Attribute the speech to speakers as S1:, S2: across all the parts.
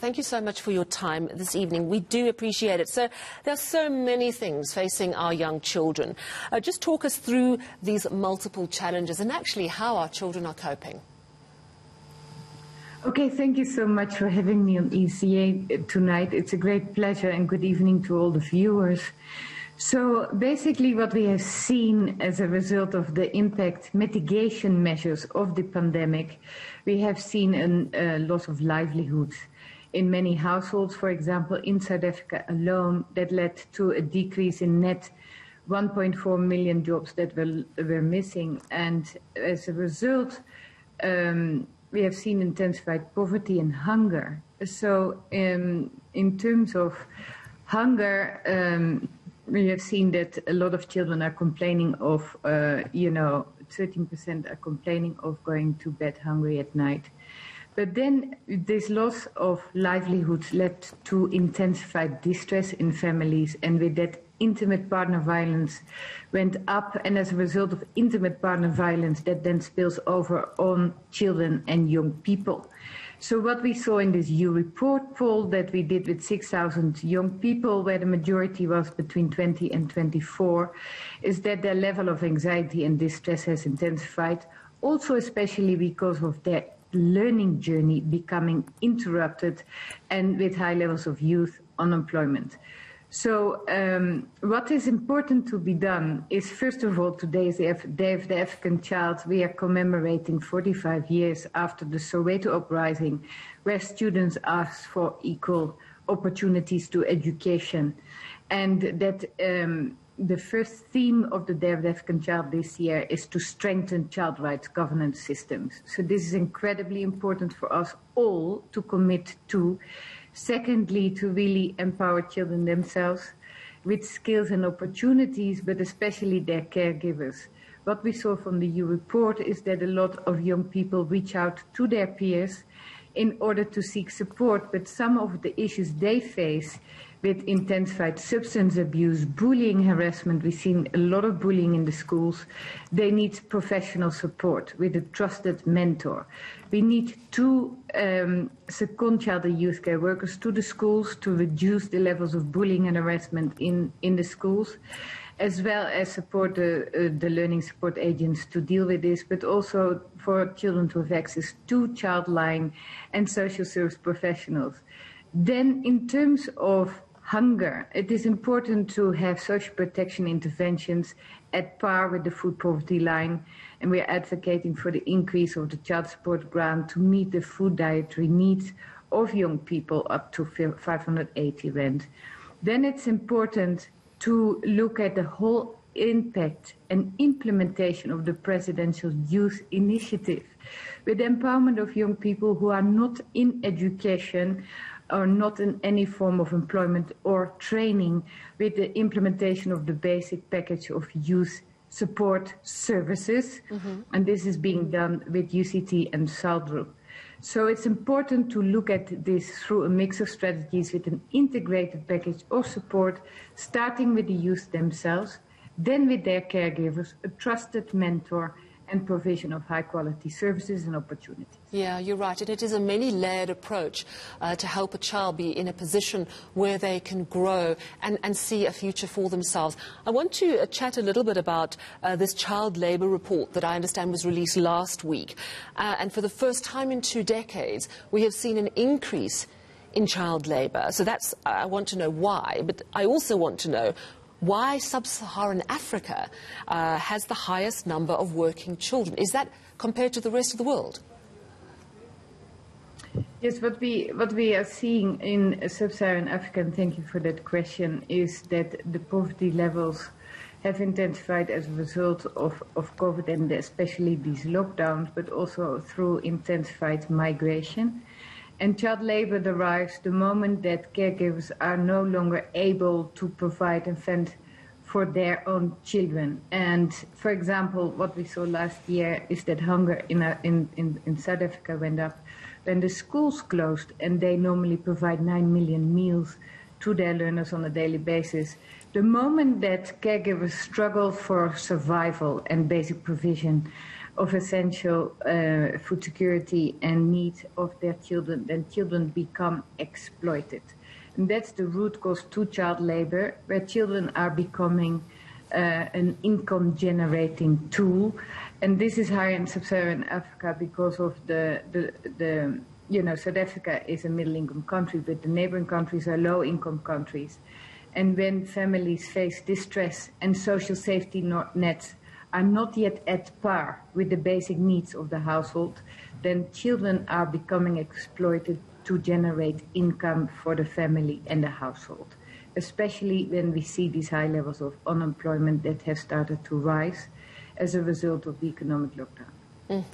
S1: thank you so much for your time this evening. We do appreciate it. So there are so many things facing our young children. Just talk us through these multiple challenges and actually how our children are coping.
S2: Okay, thank you so much for having me on ECA tonight. It's a great pleasure, and good evening to all the viewers. So basically what we have seen as a result of the impact mitigation measures of the pandemic, we have seen a loss of livelihoods in many households. For example, in South Africa alone, that led to a decrease in net 1.4 million jobs that were missing. And as a result, we have seen intensified poverty and hunger. So in terms of hunger, we have seen that a lot of children are complaining of, 13% are complaining of going to bed hungry at night. But then this loss of livelihoods led to intensified distress in families, and with that intimate partner violence went up, and as a result of intimate partner violence, that then spills over on children and young people. So what we saw in this U report poll that we did with 6,000 young people, where the majority was between 20 and 24, is that their level of anxiety and distress has intensified, also especially because of their learning journey becoming interrupted and with high levels of youth unemployment. So what is important to be done is, first of all, today is the Day of the African Child. We are commemorating 45 years after the Soweto uprising, where students asked for equal opportunities to education. And that the first theme of the Day of the African Child this year is to strengthen child rights governance systems. So this is incredibly important for us all to commit to. Secondly, to really empower children themselves with skills and opportunities, but especially their caregivers. What we saw from the U report is that a lot of young people reach out to their peers in order to seek support, but some of the issues they face with intensified substance abuse, bullying, harassment, we've seen a lot of bullying in the schools, they need professional support with a trusted mentor. We need to second child and youth care workers to the schools to reduce the levels of bullying and harassment in the schools, as well as support the learning support agents to deal with this, but also for children to have access to childline and social service professionals. Then in terms of hunger, it is important to have social protection interventions at par with the food poverty line, and we are advocating for the increase of the child support grant to meet the food dietary needs of young people up to 580 rand. Then it's important to look at the whole impact and implementation of the Presidential Youth Initiative with the empowerment of young people who are not in education or not in any form of employment or training, with the implementation of the basic package of youth support services. And this is being done with UCT and SALDRU. So it's important to look at this through a mix of strategies with an integrated package of support, starting with the youth themselves, then with their caregivers, a trusted mentor, and provision of high-quality services and opportunities.
S1: Yeah, you're right. And it is a many-layered approach to help a child be in a position where they can grow and see a future for themselves. I want to chat a little bit about this child labour report that I understand was released last week. And for the first time in 2 decades, we have seen an increase in child labour. So that's, I want to know why, but I also want to know why sub-Saharan Africa has the highest number of working children. Is that compared to the rest of the world?
S2: Yes, what we are seeing in sub-Saharan Africa, and thank you for that question, is that the poverty levels have intensified as a result of COVID and especially these lockdowns, but also through intensified migration. And child labour derives the moment that caregivers are no longer able to provide and fend for their own children. And, for example, what we saw last year is that hunger in South Africa went up when the schools closed, and they normally provide 9 million meals to their learners on a daily basis. The moment that caregivers struggle for survival and basic provision of essential food security and needs of their children, then children become exploited. And that's the root cause to child labor, where children are becoming an income-generating tool. And this is higher in sub-Saharan Africa because of South Africa is a middle-income country, but the neighboring countries are low-income countries. And when families face distress and social safety nets are not yet at par with the basic needs of the household, then children are becoming exploited to generate income for the family and the household, especially when we see these high levels of unemployment that have started to rise as a result of the economic lockdown.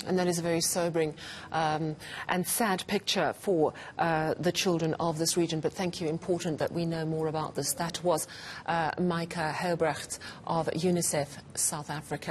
S1: And that is a very sobering and sad picture for the children of this region. But thank you. Important that we know more about this. That was Mayke Huijbregts of UNICEF South Africa.